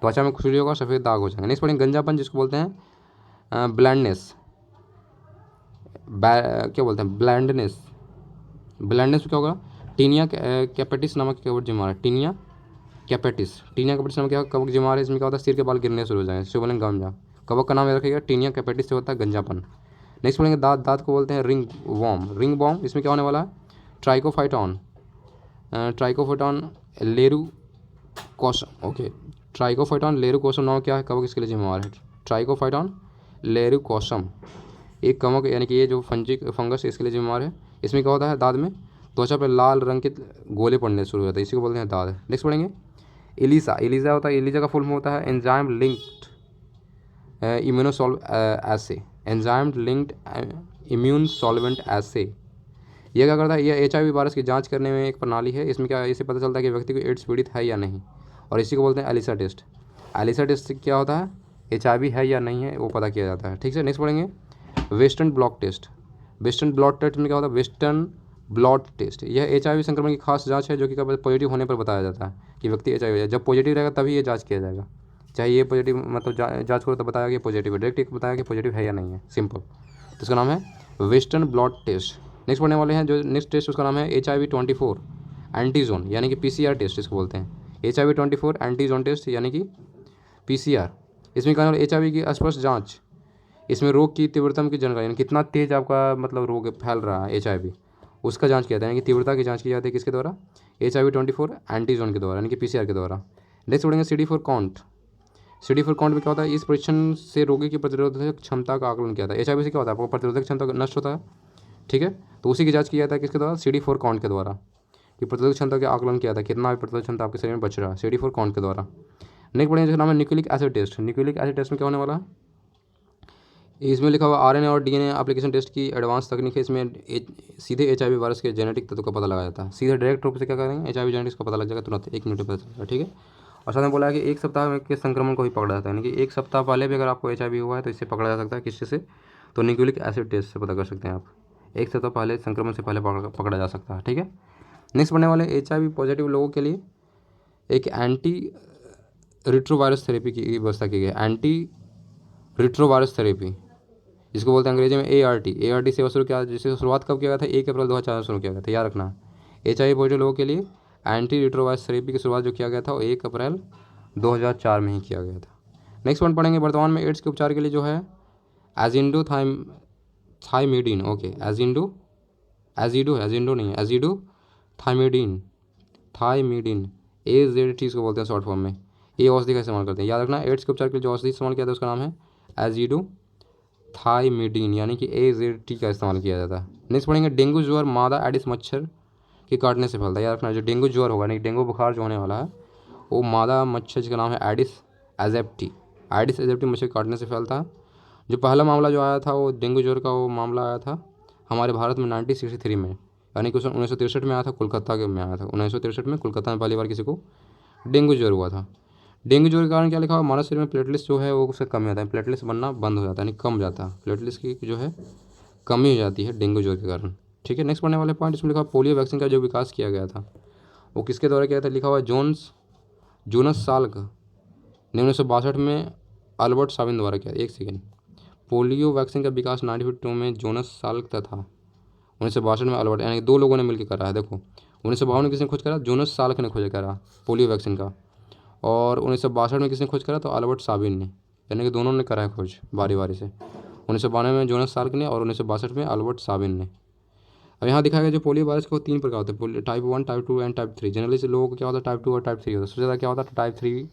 त्वचा में खुजली होगा, सफ़ेद दाग हो जाएंगे। नेक्स्ट पढ़ेंगे गंजापन, जिसको बोलते हैं ब्लाइंडनेस, क्या बोलते हैं, ब्लाइंडनेस। ब्लाइंडनेस क्या होगा, टीनिया कैपेटिस नामक कवक जिम्मेदार है, टीनिया कैपेटिस। टीनिया कैपेटिस नामक क्या कवक जिम्मेदार है। इसमें क्या होता है, सिर के बाल गिरने शुरू हो जाएंगे, इसको बोलेंगे गंजा। कवक का नाम याद रखिएगा, टीनिया कैपेटिस से होता है गंजापन। नेक्स्ट बोलेंगे दांत। दांत को बोलते हैं रिंग वॉर्म। रिंग वॉर्म, इसमें क्या होने वाला है, ट्राइकोफाइटॉन, ट्राइकोफाइटॉन लेरू कोसम, ओके, ट्राइकोफाइटॉन लेरू कोसम नाम क्या है, कवक इसके लिए जिम्मेदार है, ट्राइकोफाइटॉन लेरू कोसम। एक कवक यानी कि ये जो फंगस इसके लिए जिम्मेदार है। इसमें क्या होता है, दांत में त्वचा पर लाल रंग के गोले पड़ने शुरू हो जाते हैं, इसी को बोलते हैं दांत। नेक्स्ट पढ़ेंगे एलिसा। एलिसा होता है, एलिसा का फुल फॉर्म होता है एंजाइम लिंक्ड इम्यूनोसॉल्व एसे, एंजाइम लिंक्ड इम्यून सॉल्वेंट एसे। यह क्या करता है, यह HIV वायरस की जांच करने में एक प्रणाली है। इसमें क्या, इससे पता चलता है कि व्यक्ति को एड्स पीड़ित है या नहीं, और इसी को बोलते हैं एलिसा टेस्ट। एलिसा टेस्ट क्या होता है, HIV है या नहीं है वो पता किया जाता है, ठीक है। नेक्स्ट पढ़ेंगे western blot test. Western blot test में क्या होता है, वेस्टर्न ब्लॉट टेस्ट, यह HIV संक्रमण की खास जांच है, जो कि पॉजिटिव होने पर बताया जाता है कि व्यक्ति HIV है। जब पॉजिटिव रहेगा तभी ये जांच किया जाएगा, चाहे ये पॉजिटिव मतलब जांच करो तो बताया कि पॉजिटिव है, डायरेक्ट बताया कि पॉजिटिव है या नहीं है, सिंपल। तो इसका नाम है वेस्टर्न ब्लॉट टेस्ट। नेक्स्ट पढ़ने वाले हैं जो नेक्स्ट टेस्ट, उसका नाम है HIV-24 एंटीजोन, यानी कि PCR टेस्ट इसको बोलते हैं। HIV-24 एंटीजोन टेस्ट यानी कि PCR। इसमें क्या होगा, HIV की स्पष्ट जाँच, इसमें रोग की तीव्रता की जानकारी, यानी कितना तेज आपका मतलब रोग फैल रहा है HIV, उसका जांच किया जाता है, यानी कि तीव्रता की जांच की जाती है किसके द्वारा, HIV-24 एंटीजोन के द्वारा, यानी कि PCR के द्वारा। नेक्स्ट पढ़ेंगे CD4 काउंट। CD4 काउंट में क्या होता है, इस परीक्षण से रोगी की प्रतिरोधक क्षमता का आकलन किया था। HIV से क्या होता है, आपको प्रतिरोधक क्षमता नष्ट होता है, ठीक है, तो उसी की जांच किया जाता है किसके द्वारा, CD4 काउंट के द्वारा, कि प्रतिरोधक क्षमता का आकलन किया था, कितना भी प्रतिरोधक क्षमता आपके शरीर में बच रहा है, CD4 काउंट के द्वारा। नेक्स्ट पढ़ेंगे जिसका नाम है nucleic acid test. Nucleic acid test में क्या होने वाला है, इसमें लिखा हुआ आरएनए और डीएनए एप्लीकेशन टेस्ट की एडवांस तकनीक है। इसमें सीधे एचआईवी वायरस के जेनेटिक तत्व का पता लगाया जाता है। सीधे डायरेक्ट रूप से क्या करेंगे, एचआईवी जेनेटिक्स का पता लग जाएगा तुरंत, 1 मिनट में पता चल जाएगा। ठीक है। और साथ में बोला है कि 1 सप्ताह में के संक्रमण को ही पकड़ा जाता है, यानी कि 1 सप्ताह पहले भी अगर आपको एचआईवी हुआ है तो इससे पकड़ा जा सकता है। किससे से? तो न्यूक्लिक एसिड टेस्ट से पता कर सकते हैं आप। 1 सप्ताह पहले, संक्रमण से पहले पकड़ा जा सकता है। ठीक है। नेक्स्ट बढ़ने वाले एचआईवी पॉजिटिव लोगों के लिए एक एंटी रिट्रोवायरस थेरेपी की व्यवस्था की गई है। एंटी रिट्रोवायरस थेरेपी, जिसको बोलते हैं अंग्रेजी में ART सेवा शुरू किया, जिसकी शुरुआत कब किया गया था? 1 अप्रैल 2004 में शुरू किया गया था, याद रखना। HIV पॉजिटिव लोगों के लिए एंटी रिट्रोवायरस थेरेपी की शुरुआत जो किया गया था वो 1 अप्रैल 2004 में ही किया गया था। नेक्स्ट पॉइंट पढ़ेंगे, वर्तमान में एड्स के उपचार के लिए जो है azido thymidine, okay, azido thymidine AZT इसको बोलते हैं शॉर्ट फॉर्म में। ये औषधि का इस्तेमाल करते हैं, याद रखना। एड्स के उपचार के लिए जो औषधि इस्तेमाल किया था उसका नाम है एजिडो थाइमिडीन, यानी कि AZT का इस्तेमाल किया जाता है। नेक्स्ट पढ़ेंगे, डेंगू ज्वर मादा एडिस मच्छर के काटने से फैलता है। याद रखना, जो डेंगू ज्वर होगा, नहीं डेंगू बुखार जो होने वाला है वो मादा मच्छर जिसका नाम है एडिस एजेप्टी मच्छर के काटने से फैलता है। जो पहला मामला जो आया था वो डेंगू ज्वर का, वो मामला आया था हमारे भारत में 1963 में, यानी कि 1963 में आया था, कोलकाता के में आया था। 1963 में कोलकाता में पहली बार किसी को डेंगू ज्वर हुआ था। डेंगू ज्वर के कारण क्या लिखा हुआ, मानव शरीर में प्लेटलेट्स जो है वो उससे कम हो जाता है, प्लेटलेट्स बनना बंद हो जाता है, यानी कम जाता है, प्लेटलेट्स की जो है कमी हो जाती है डेंगू ज्वर के कारण। ठीक है। नेक्स्ट पढ़ने वाले पॉइंट, इसमें लिखा पोलियो वैक्सीन का जो विकास किया गया था वो किसके द्वारा किया था? लिखा हुआ जोनस साल्क ने 1962 में अल्बर्ट साबिन द्वारा किया। एक सेकेंड, पोलियो वैक्सीन का विकास 1952 में जोनस साल्क था, 1962 में अल्बर्ट, यानी 2 लोगों ने मिलकर करा है। देखो 1952 में किसने खोज करा? जोनस साल्क ने खोज करा पोलियो वैक्सीन का। और 1962 में किसने खोज करा? तो अल्बर्ट साबिन ने, यानी कि दोनों ने करा है खोज बारी बारी से। 1992 में जोनस साल्क ने और 1962 में अल्बर्ट साबिन ने। अब यहाँ दिखाया गया जो पोलियो वायरस को 3 प्रकार होते हैं, type 1, type 2 and type 3। Generally से लोगों को क्या होता है? टाइप 2 और टाइप 3 होता है। सबसे ज़्यादा क्या होता है? टाइप 3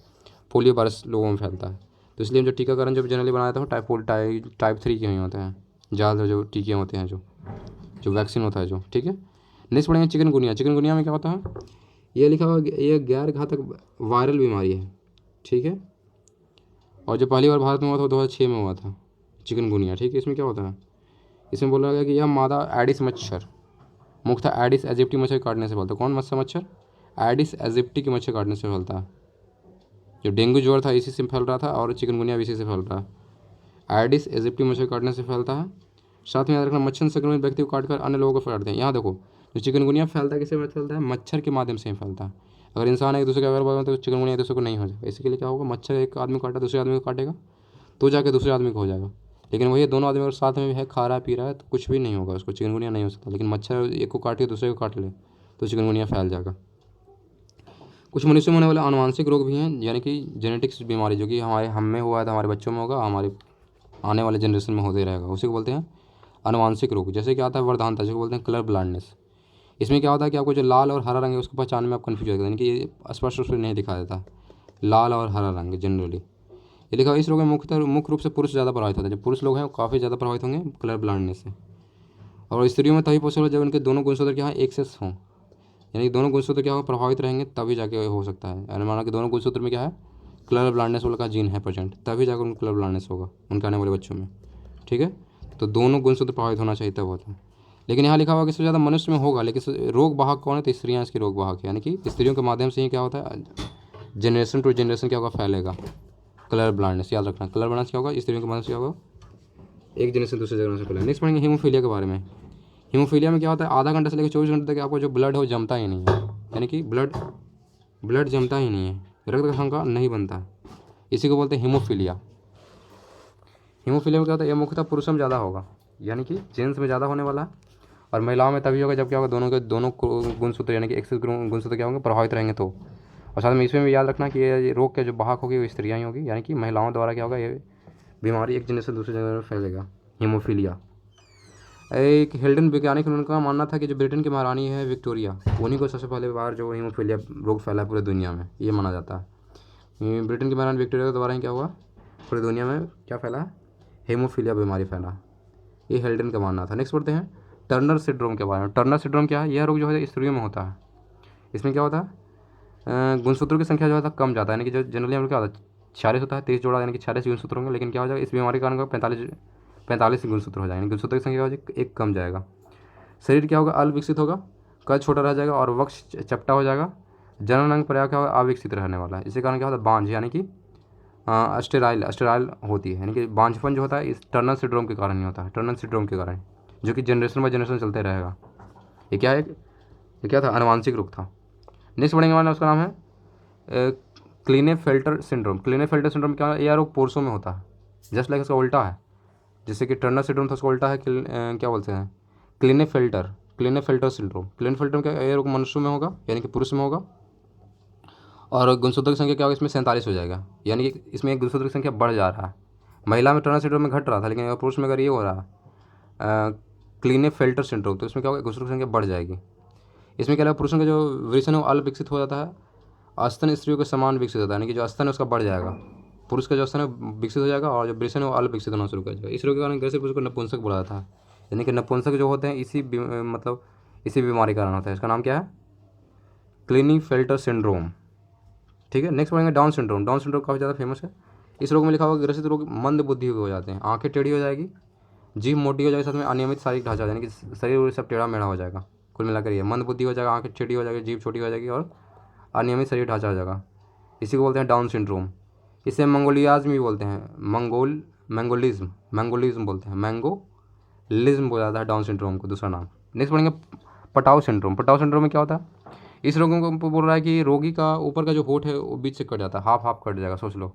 पोलियो वायरस लोगों में फैलता है। तो इसलिए जो टीकाकरण जब जनरली बनाया था वो टाइप 3 के ही होते हैं, ज़्यादा जो टीके होते हैं, जो वैक्सीन होता है जो। ठीक है। नेक्स्ट पढ़ेंगे चिकनगुनिया में क्या होता है? ये लिखा हुआ, ये गैर घातक वायरल बीमारी है। ठीक है। और जो पहली बार भारत में हुआ था वो 2006 में हुआ था, चिकनगुनिया। ठीक है। इसमें क्या होता है? इसमें बोला गया कि यह मादा एडिस मच्छर, मुख्यतः एडिस एजिप्टी मच्छर काटने से फैलता है। कौन मच्छर? एडिस एजिप्टी के मच्छर काटने से फैलता है। जो डेंगू ज्वर था इसी से फैल रहा था और चिकनगुनिया भी इसी से फैल रहा है। एडिस एजिप्टी मच्छर काटने से फैलता है। साथ में याद रखना, मच्छर संक्रमित व्यक्ति को काटकर अन्य लोगों को फैलाते हैं। यहाँ देखो, जो चिकनगुनिया फैलता है किससे फैलता है? मच्छर के माध्यम से ही फैलता है। अगर इंसान एक दूसरे के अगर बार तो चिकनगुनिया एक दूसरे को नहीं हो जाएगा। इसके लिए क्या होगा? मच्छर एक आदमी को काटा, दूसरे आदमी को काटेगा तो जाके दूसरे आदमी को हो जाएगा। लेकिन वही दोनों आदमी अगर साथ में भी है, खा रहा है, पी रहा है, तो कुछ भी नहीं होगा, उसको चिकनगुनिया नहीं हो सकता। लेकिन मच्छर एक को काट के दूसरे को काट ले तो चिकनगुनिया फैल जाएगा। कुछ मनुष्यों में होने वाले अनुवांशिक रोग भी हैं, यानी कि जेनेटिक्स बीमारी, जो कि हम में हुआ है तो हमारे बच्चों में होगा, हमारे आने वाले जनरेशन में होते रहेगा, उसी को बोलते हैं अनुवांशिक रोग। जैसे कि आता है वर्धानता, जिसको बोलते हैं कलर ब्लाइंडनेस। इसमें क्या होता है कि आपको जो लाल और हरा रंग है उसको पहचानने में आप कन्फ्यूज हो जाते हैं, यानी कि ये स्पष्ट रूप से नहीं दिखा देता लाल और हरा रंग जनरली। ये लिखा, इस रोग में मुख्य रूप से पुरुष ज़्यादा प्रभावित होते हैं। जो पुरुष लोग हैं वो काफ़ी ज़्यादा प्रभावित होंगे कलर ब्लाइंडनेस से। और स्त्रियों में तभी पॉसिबल जब उनके दोनों गुणसूत्र के यहाँ एक्सेस हों, यानी दोनों गुणसूत्र क्या होगा? प्रभावित रहेंगे तभी जाके हो सकता है। यानी माना कि दोनों गुणसूत्र में क्या है? कलर ब्लाइंडनेस वाला का जीन है प्रेजेंट, तभी जाकर उनको कलर ब्लाइंडनेस होगा उनके आने वाले बच्चों में। ठीक है। तो दोनों गुणसूत्र प्रभावित होना चाहिए तब होता है। लेकिन यहाँ लिखा हुआ कि सबसे ज़्यादा मनुष्य में होगा, लेकिन रोग वाहक कौन है? तो स्त्रियाँ इसकी रोग वाहक है, यानी कि स्त्रियों के माध्यम से ही क्या होता है? जनरेशन टू जनरेशन क्या होगा? फैलेगा कलर ब्लाइंडनेस। याद रखना, कलर ब्लाइंडनेस क्या होगा? स्त्रियों के माध्यम से क्या होगा? एक जनरेशन दूसरे जनरेशन से फैलेगा। नेक्स्ट पढ़ेंगे हीमोफीलिया के बारे में। हीमोफीलिया में क्या होता है? आधा घंटे से लेकर 24 घंटे तक आपको जो ब्लड है वो जमता ही नहीं है, यानी कि ब्लड जमता ही नहीं है, रक्त का संख्या नहीं बनता। इसी को बोलते हैं हीमोफीलिया। हीमोफीलिया में क्या होता है? यह मुख्यतः पुरुषों में ज़्यादा होगा, यानी कि जेंट्स में ज़्यादा होने वाला है, और महिलाओं में तभी होगा जब क्या होगा? दोनों गुणसूत्र यानी कि एक्सेस गुणसूत्र क्या होंगे? प्रभावित रहेंगे तो। और साथ में इसमें भी याद रखना कि ये रोग के जो वाहक होगी वो स्त्रियाँ ही होगी, यानी कि महिलाओं द्वारा क्या होगा? ये बीमारी एक जनरेशन दूसरे जनरेशन में फैलेगा, हीमोफीलिया। एक हेल्डन वैज्ञानिक, उनका मानना था कि जो ब्रिटेन की महारानी है विक्टोरिया, उन्हीं को सबसे पहले बार जो हीमोफीलिया रोग फैला है पूरे दुनिया में, ये माना जाता है। ब्रिटेन की महारानी विक्टोरिया के द्वारा ही क्या हुआ? पूरी दुनिया में क्या फैला? हीमोफीलिया बीमारी फैला, ये हेल्डन का मानना था। नेक्स्ट पढ़ते हैं टर्नर सिंड्रोम के बारे में। टर्नर सिंड्रोम क्या है? यह रोग जो है स्त्रियों में होता है। इसमें क्या होता है? गुणसूत्रों की संख्या जो है कम जाता है, यानी कि जो जनरली हम लोग क्या होता है 46 होता है, 23 जोड़ा, यानी कि 46 गुणसूत्र होंगे। लेकिन क्या हो जाएगा? इस बीमारी के कारण 45 45 गुणसूत्र हो जाएंगे, गुणसूत्र की संख्या हो जाएगी, एक कम जाएगा। शरीर क्या होगा, अल्पविकसित होगा, कद छोटा रह जाएगा और वक्ष चपटा हो जाएगा। जननांग पर्याय क्या होगा, अविकसित रहने वाला है। इसी कारण क्या होता है, बांझ यानी कि अस्टेराइल होती है, यानी कि बांझपन जो होता है इस टर्नर सिंड्रोम के कारण नहीं होता है, टर्नर सिंड्रोम के कारण, जो कि जनरेशन बाय जनरेशन चलते रहेगा। ये क्या है, ये क्या था, अनुवांशिक रोग था। नेक्स्ट पढ़ेंगे हमारा, उसका नाम है क्लीनेफेल्टर सिंड्रोम। क्लीनेफेल्टर सिंड्रोम क्या है, यह रोग पुरुषों में होता है, जस्ट लाइक इसका उल्टा है, जैसे कि टर्नर सिंड्रोम था उसका उल्टा है, क्या बोलते हैं, क्लीनेफेल्टर सिंड्रोम। क्लीनेफेल्टर क्या, ये रोग मनुष्यों में होगा यानी कि पुरुष में होगा, और गुणसूत्र की संख्या क्या होगा, इसमें 47 हो जाएगा, यानी कि इसमें एक गुणसूत्र की संख्या बढ़ जा रहा है। महिला में टर्नर सिंड्रोम में घट रहा था, लेकिन पुरुष में अगर ये हो रहा है क्लीनेफेल्टर सिंड्रोम, तो इसमें क्या होगा, गुणसूत्र की संख्या बढ़ जाएगी। इसमें क्या होगा, पुरुषों का जो वृषण है वो अल्प विकसित हो जाता है, स्तन स्त्रियों के समान विकसित होता है, यानी कि जो स्तन है उसका बढ़ जाएगा, पुरुष का जो स्तन है विकसित हो जाएगा, और जो वृषण है वो अल्प विकसित होना शुरू कर जाएगा। इस रोग के कारण ग्रसित पुरुष को नपुंसक बोला जाता है, यानी कि नपुंसक जो होते हैं मतलब इसी बीमारी का कारण होता है। इसका नाम क्या है, क्लीनेफेल्टर सिंड्रोम। ठीक है, नेक्स्ट पढ़ेंगे डाउन सिंड्रोम। डाउन सिंड्रोम काफ़ी ज़्यादा फेमस है। इस रोग में लिखा होगा, ग्रसित रोग मंद बुद्धि हो जाते हैं, आंखें टेढ़ी हो जाएगी, जीभ मोटी हो जाएगी, साथ में अनियमित शारीरिक ढांचा, यानी कि शरीर सब टेढ़ा मेढ़ा हो जाएगा। कुल मिलाकर ये मंद बुद्धि हो जाएगा, आंखें टेढ़ी हो जाएगी, जीभ छोटी हो जाएगी और अनियमित शरीर ढांचा हो जाएगा। इसी को बोलते हैं डाउन सिंड्रोम। इसे मंगोलियाज्म भी बोलते हैं, मैंगोलिज्म बोलते हैं, मैंगोलिज्म बोला जाता है डाउन सिंड्रोम को, दूसरा नाम। नेक्स्ट पढ़ेंगे पटाव सिंड्रोम। पटाव सिंड्रोम में क्या होता है, इस रोग को बोल रहा है कि रोगी का ऊपर का जो होठ है वो बीच से कट जाता है, हाफ हाफ कट जाएगा, सोच लो,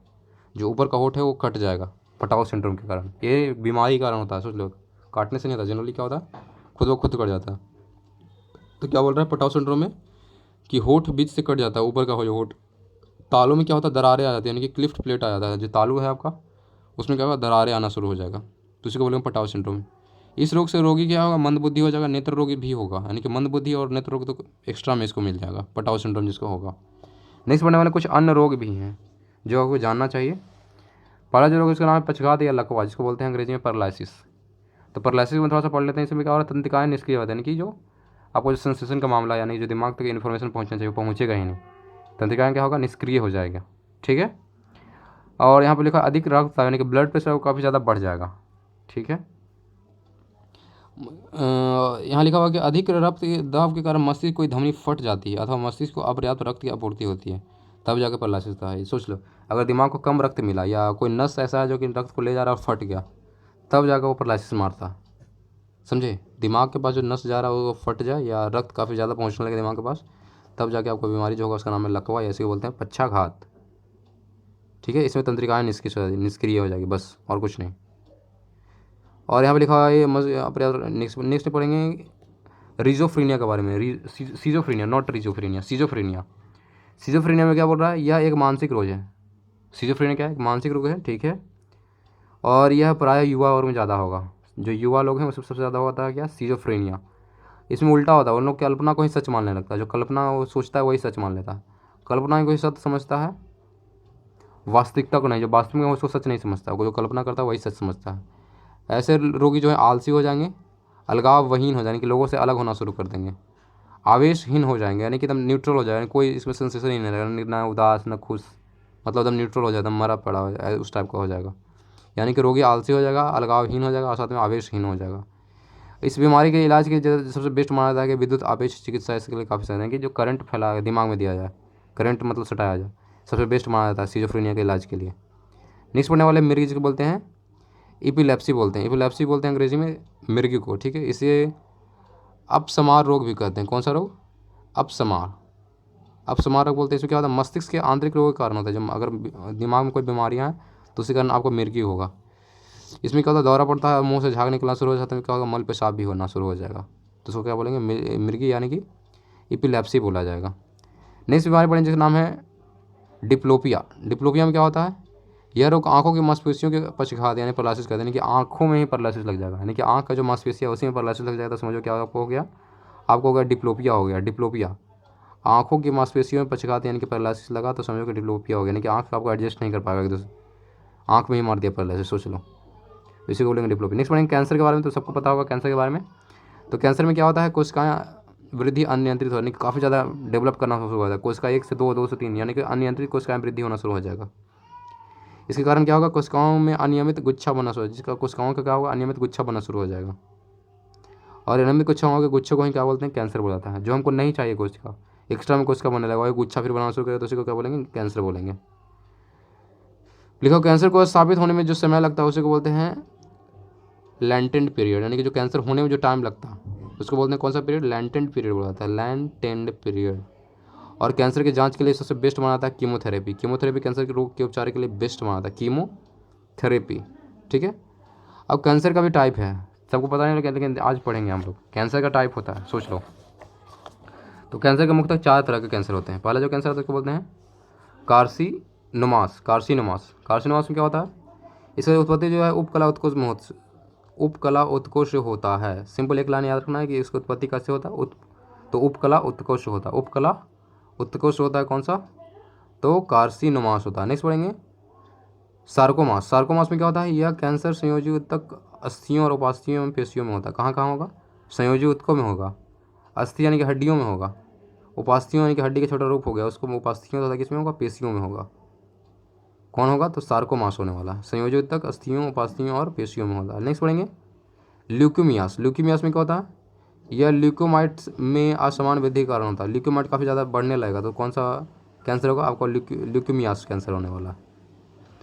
जो ऊपर का होठ है वो कट जाएगा पटाव सिंड्रोम के कारण। ये बीमारी के कारण होता है, सोच लो, काटने से नहीं होता, जनरली क्या होता है, खुद ब खुद कट जाता है। तो क्या बोल रहा है पटाव सिंड्रोम में, कि होठ बीच से कट जाता है, ऊपर का हो जो होठ, तालू में क्या होता है, दरारें आ जाती है, यानी कि क्लिफ्ट प्लेट आ जाता है, जो तालू है आपका उसमें क्या होगा, दरारें आना शुरू हो जाएगा, तो उसी को बोलेंगे पटाव सिंड्रोम। इस रोग से रोगी क्या होगा, मंद बुद्धि हो जाएगा, नेत्र रोगी भी होगा, यानी कि मंद बुद्धि और नेत्र रोग तो एक्स्ट्रा में इसको मिल जाएगा, पटाव सिंड्रोम जिसको होगा। नेक्स्ट बढ़ने वाले कुछ अन्य रोग भी हैं जो आपको जानना चाहिए। पहला जो रोग इसका नाम है पक्षघात या लकवा, जिसको बोलते हैं अंग्रेजी में पैरालिसिस। तो पैरालिसिस में थोड़ा सा पढ़ लेते हैं। इसमें क्या हो रहा है, तंत्रिकाएं निष्क्रिय होते हैं, यानी कि जो आपको जो सेंसेशन का मामला, यानी जो दिमाग तक इन्फॉर्मेशन पहुंचना चाहिए वो पहुंचेगा ही नहीं, तंत्रिकाएं क्या होगा, निष्क्रिय हो जाएगा। ठीक है, और यहाँ पर लिखा अधिक रक्तचाप, यानी कि ब्लड प्रेशर काफ़ी ज़्यादा बढ़ जाएगा। ठीक है, यहाँ लिखा हुआ कि अधिक रक्त दबाव के कारण मस्तिष्क कोई धमनी फट जाती है अथवा मस्तिष्क को अपर्याप्त रक्त की आपूर्ति होती है, तब जाकर पैरालिसिस होता है। सोच लो, अगर दिमाग को कम रक्त मिला या कोई नस ऐसा है जो कि रक्त को ले जा रहा है और फट गया, तब जाकर वो पैरालिसिस मारता। समझे, दिमाग के पास जो नस जा रहा है वो फट जाए या रक्त काफ़ी ज़्यादा पहुँचने लगे दिमाग के पास, तब जाके आपको बीमारी जो होगा उसका नाम है लकवा, ऐसे बोलते हैं पक्षाघात। ठीक है, इसमें तंत्रिकाएं निष्क्रिय हो जाएगी, बस और कुछ नहीं। और यहाँ पे लिखा है नेक्स्ट पढ़ेंगे रिजोफ्रीनिया के बारे में, सीजोफ्रीनिया, नॉट रिजोफ्रीनिया, सीजोफ्रीनिया। सीजोफ्रीनिया में क्या बोल रहा है, यह एक मानसिक रोग है। सीजोफ्रीनिया क्या है, एक मानसिक रोग है। ठीक है, और यह प्रायः युवा वर्ग में ज़्यादा होगा, जो युवा लोग हैं उसमें सबसे ज़्यादा होता है क्या, सीजोफ्रीनिया। इसमें उल्टा होता है, उन लोग कल्पना को ही सच मानने लगता है, जो कल्पना वो सोचता है वही सच मान लेता है, कल्पना को ही सत्य समझता है, वास्तविकता को नहीं, जो वास्तविक में उसको सच नहीं समझता, वो जो कल्पना करता है वही सच समझता है। ऐसे रोगी जो है आलसी हो जाएंगे, अलगावहीन हो जाएंगे, कि लोगों से अलग होना शुरू कर देंगे, आवेशहीन हो जाएंगे, यानी कि एकदम न्यूट्रल हो जाएगा, कोई इसमें सेंसेशन ही नहीं रहेगा, ना उदास ना खुश, मतलब एकदम न्यूट्रल हो जाएगा, मरा पड़ा हो जाएगा, उस टाइप का हो जाएगा। यानी कि रोगी आलसी हो जाएगा, अलगावहीन हो जाएगा और साथ में आवेशहीन हो जाएगा। इस बीमारी के इलाज के सबसे बेस्ट माना जाता है कि विद्युत आवेश चिकित्सा, इसके लिए काफ़ी सही है कि जो करंट फैला दिमाग में दिया जाए, करंट मतलब सटाया जाए, सबसे बेस्ट माना जाता है सीजोफ्रेनिया के इलाज के लिए। नेक्स्ट पढ़ने वाले मिर्गी को बोलते हैं इपिलेप्सी बोलते हैं, इपिलेप्सी बोलते हैं अंग्रेजी में मिर्गी को। ठीक है, इसे अपसमार रोग भी कहते हैं। कौन सा रोग, अपसमार, अपसमार रोग बोलते हैं। इसमें क्या होता है, मस्तिष्क के आंतरिक रोग के कारण होता है, जब अगर दिमाग में कोई बीमारियाँ हैं तो उसी कारण आपको मिर्गी होगा। इसमें क्या होता है, दौरा पड़ता है, मुंह से झाग निकलना शुरू हो जाता है, क्या होगा, मल पेशाब भी होना शुरू हो जाएगा, तो उसको क्या बोलेंगे, मिर्गी, यानी कि इपिलेप्सी बोला जाएगा। नेक्स्ट बीमारी पढ़ेंगे जिसका नाम है डिप्लोपिया। डिप्लोपिया में क्या होता है, यह रोग आंखों की मांसपेशियों के पक्षघात यानी पैरालिसिस कहते हैं, यानी कि आंखों में ही पैरालिसिस लग जाएगा, यानी कि आंख का जो मांसपेशी है उसी में पैरालिसिस लग जाएगा, तो समझो क्या आपको हो गया, आपको हो गया डिप्लोपिया हो गया। डिप्लोपिया, आंखों की मांसपेशियों में पक्षघात यानी कि पैरालिसिस लगा, तो समझो कि डिप्लोपिया हो गया, यानी कि आंख आपको एडजस्ट नहीं कर पाएगा, एक दूसरे आंख में ही मार दिया पैरालिसिस, सोच लो, इसी को बोलेंगे डिप्लोपिया। नेक्स्ट पढ़ेंगे कैंसर के बारे में, तो सबको पता होगा कैंसर के बारे में। तो कैंसर में क्या होता है, कोशिकाएं वृद्धि अनियंत्रित होने, काफ़ी ज़्यादा डेवलप करना शुरू हो जाता है, कोशिका 1 से 2, 2 से 3, यानी कि अनियंत्रित कोशिकाएं वृद्धि होना शुरू हो जाएगा। इसके कारण क्या होगा, कोशिकाओं में अनियमित गुच्छा बनना शुरू, जिसका कोशिकाओं का क्या होगा, अनियमित गुच्छा बनना शुरू हो जाएगा। और अनियमित कोशिकाओं के गुच्छे को ही क्या बोलते हैं, कैंसर बोला जाता है। जो हमको नहीं चाहिए कोशिका, एक्स्ट्रा में कोशिका बनने लगा, वही गुच्छा फिर बनाना शुरू करेगा तो उसी को क्या बोलेंगे, कैंसर बोलेंगे। लिखो, कैंसर को साबित होने में जो समय लगता है उसी को बोलते हैं लैटेंट पीरियड, यानी कि जो कैंसर होने में जो टाइम लगता है उसको बोलते हैं कौन सा पीरियड, लैटेंट पीरियड बोला जाता है, लैटेंट पीरियड। और कैंसर की जांच के लिए सबसे बेस्ट माना जाता है कीमोथेरेपी। कीमोथेरेपी कैंसर के रोग के उपचार के लिए बेस्ट माना जाता है, कीमोथेरेपी। ठीक है। अब कैंसर का भी टाइप है, सबको पता नहीं लगा, लेकिन आज पढ़ेंगे हम लोग। कैंसर का टाइप होता है, सोच लो। तो कैंसर के मुख्यतः 4 तरह के कैंसर होते हैं। पहला जो कैंसर होता है उसको बोलते हैं कार्सिनोमास। कार्सिनोमास में क्या होता है, इसकी उत्पत्ति जो है उपकला उत्कोष से होता है। सिंपल एक लाइन याद रखना है कि इसकी उत्पत्ति कैसे होता है, तो उपकला उत्कोष से होता है। उपकला उत्कोष होता है कौन सा, तो कार्सिनोमास होता है। नेक्स्ट पढ़ेंगे सार्कोमास। सार्कोमास में क्या होता है, यह कैंसर संयोजी ऊतक अस्थियों और उपास्थियों में पेशियों में होता है। कहाँ कहाँ होगा, संयोजी ऊतकों में होगा, अस्थि यानी कि हड्डियों में होगा, उपास्थियों यानी कि हड्डी का छोटा रूप हो गया उसको उपास्थियों तथा किसमें होगा, पेशियों में होगा। कौन होगा, तो सार्कोमास होने वाला है। संयोजी ऊतक अस्थियों, उपास्थियों और पेशियों में होता है। नेक्स्ट पढ़ेंगे ल्यूकेमियास। ल्यूकेमियास में क्या होता है, यह ल्यूकोमाइट्स में असमान वृद्धि के कारण होता है। ल्यूकोमाइट काफ़ी ज़्यादा बढ़ने लगेगा तो कौन सा कैंसर होगा, आपको ल्यूकेमियास कैंसर होने वाला है।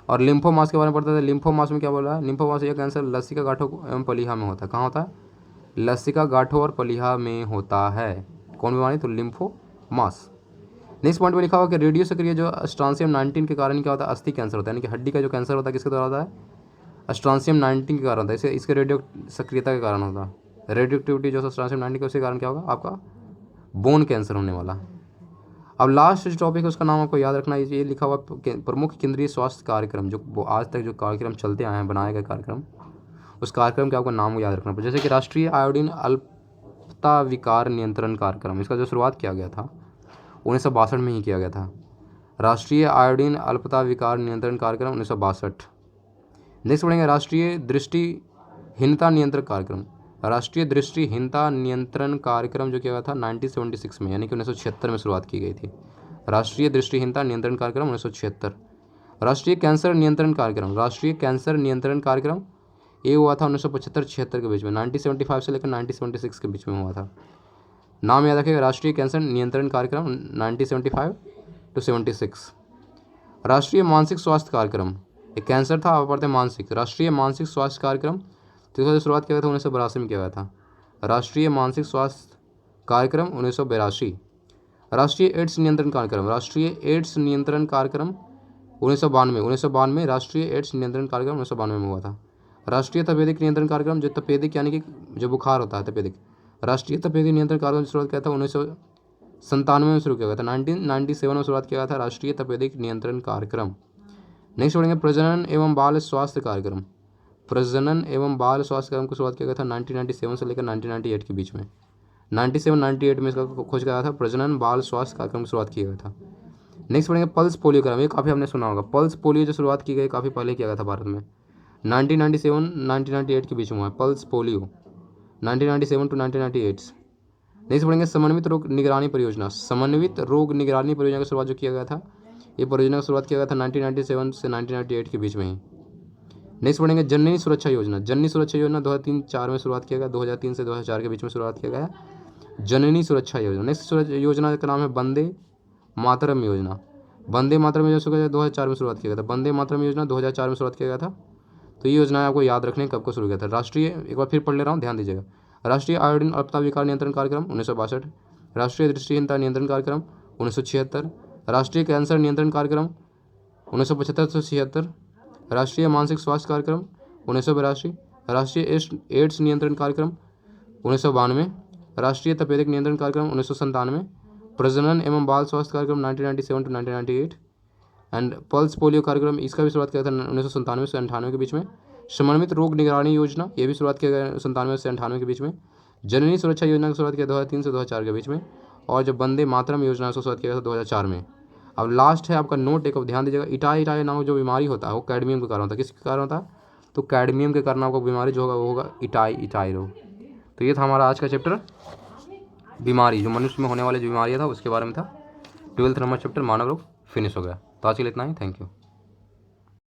और लिम्फोमास के बारे में पढ़ते थे। लिम्फोमास में क्या बोला है, लिम्फोमास यह कैंसर लसिका गांठों एवं पलीहा में होता है। कहाँ होता है, लसिका गांठों और पलीहा में होता है। कौन बीमारी, तो लिम्फोमास। नेक्स्ट पॉइंट में लिखा हुआ कि रेडियो सक्रिय जो स्ट्रांसियम 19 के कारण क्या होता है, अस्थि कैंसर होता है। यानी कि हड्डी का जो कैंसर होता है किसके द्वारा होता है, स्ट्रांसियम 19 के कारण होता है। इसके रेडियो सक्रियता के कारण होता है। रेडियो एक्टिविटी जो स्ट्रांसियम 19 के उसके कारण क्या होगा, आपका बोन कैंसर होने वाला। अब लास्ट जो टॉपिक है उसका नाम आपको याद रखना है, ये लिखा हुआ प्रमुख केंद्रीय स्वास्थ्य कार्यक्रम, जो आज तक जो कार्यक्रम चलते आए हैं, बनाए गए कार्यक्रम, उस कार्यक्रम के आपको नाम याद रखना पड़ेगा। जैसे कि राष्ट्रीय आयोडीन अल्पता विकार नियंत्रण कार्यक्रम, इसका जो शुरुआत किया गया था 1962 में ही किया गया था। राष्ट्रीय आयोडीन अल्पता विकार नियंत्रण कार्यक्रम 1962। नेक्स्ट पढ़ेंगे राष्ट्रीय दृष्टिहीनता नियंत्रण कार्यक्रम। राष्ट्रीय दृष्टिहीनता नियंत्रण कार्यक्रम जो किया गया था 1976 में, यानी कि 1976 में शुरुआत की गई थी। राष्ट्रीय दृष्टिहीनता नियंत्रण कार्यक्रम 1976। राष्ट्रीय कैंसर नियंत्रण कार्यक्रम, राष्ट्रीय कैंसर नियंत्रण कार्यक्रम ये हुआ था 1975-76 के बीच में, 1975 से लेकर 1976 के बीच में हुआ था। नाम याद रखिएगा, राष्ट्रीय कैंसर नियंत्रण कार्यक्रम 1975 to 76। राष्ट्रीय मानसिक स्वास्थ्य कार्यक्रम, एक कैंसर था, आप पढ़ते हैं मानसिक। राष्ट्रीय मानसिक स्वास्थ्य कार्यक्रम तो इसका शुरुआत किया गया था 1982 में किया गया था। राष्ट्रीय मानसिक स्वास्थ्य कार्यक्रम 1982। राष्ट्रीय एड्स नियंत्रण कार्यक्रम, राष्ट्रीय एड्स नियंत्रण कार्यक्रम 1992। राष्ट्रीय एड्स नियंत्रण कार्यक्रम 1992 में हुआ था। राष्ट्रीय तपेदिक नियंत्रण कार्यक्रम, जो तपेदिक यानी कि जो बुखार होता है तपेदिक, राष्ट्रीय तपेदिक नियंत्रण कार्यक्रम की शुरुआत किया था 1997 में शुरू किया गया था। 1997 में शुरुआत किया गया था राष्ट्रीय तपेदिक नियंत्रण कार्यक्रम। नेक्स्ट पढ़ेंगे प्रजनन एवं बाल स्वास्थ्य कार्यक्रम। प्रजनन एवं बाल स्वास्थ्य कार्यक्रम की शुरुआत किया गया था 1997 से लेकर 1998 के बीच में। 97-98 में इसका खोज किया था, प्रजनन बाल स्वास्थ्य कार्यक्रम की शुरुआत किया गया था। नेक्स्ट पढ़ेंगे पल्स पोलियो कार्यक्रम, ये काफ़ी हमने सुना होगा। पल्स पोलियो जो शुरुआत की गई काफ़ी पहले किया गया था भारत में, 1997-1998 के बीच में हुआ पल्स पोलियो, 1997 to 1998। नेक्स्ट पढ़ेंगे समन्वित रोग निगरानी परियोजना। समन्वित रोग निगरानी परियोजना की शुरुआत जो किया गया था, ये परियोजना की शुरुआत किया गया था 1997 से 1998 के बीच में ही। नेक्स्ट पढ़ेंगे जननी सुरक्षा योजना। जननी सुरक्षा योजना 2003-04 में शुरुआत किया गया, 2003 से 2004 के बीच में शुरुआत किया गया जननी सुरक्षा योजना। नेक्स्ट योजना का नाम है वंदे मातरम योजना। वंदे मातरम योजना 2004 में शुरुआत किया गया था। वंदे मातरम योजना 2004 में शुरुआत किया गया था। तो ये योजना आपको याद रखने कब को शुरू किया था। राष्ट्रीय, एक बार फिर पढ़ ले रहा हूँ, ध्यान दीजिएगा। राष्ट्रीय आयोडीन अल्पता विकार नियंत्रण कार्यक्रम 1962। राष्ट्रीय दृष्टिहीनता नियंत्रण कार्यक्रम 1976। राष्ट्रीय कैंसर नियंत्रण कार्यक्रम 1975 से 76। राष्ट्रीय मानसिक स्वास्थ्य कार्यक्रम 1982। राष्ट्रीय एड्स नियंत्रण कार्यक्रम 1992। राष्ट्रीय तपेदिक नियंत्रण कार्यक्रम 1997। प्रजनन एवं बाल स्वास्थ्य कार्यक्रम 1997 to 1998। एंड पल्स पोलियो कार्यक्रम, इसका भी शुरुआत किया था 1997 से 98 के बीच में। समन्वित रोग निगरानी योजना, ये भी शुरुआत किया गया 97 से 98 के बीच में। जननी सुरक्षा योजना की शुरुआत किया 2003 से 2004 के बीच में। और जब वंदे मातरम योजना की शुरुआत किया था 2004 में। अब लास्ट है आपका नोट, एक ध्यान दीजिएगा। इटाई नामक जो बीमारी होता है वो कैडमियम के कारण होता है। किसके कारण होता है, तो कैडमियम के कारण आपको बीमारी जो होगा वो होगा इटाई रोग। तो ये था हमारा आज का चैप्टर, बीमारी जो मनुष्य में होने वाली जो बीमारियाँ था उसके बारे में था। 12th नंबर चैप्टर मानव रोग फिनिश हो गया। तो आज के लिए इतना ही, थैंक यू।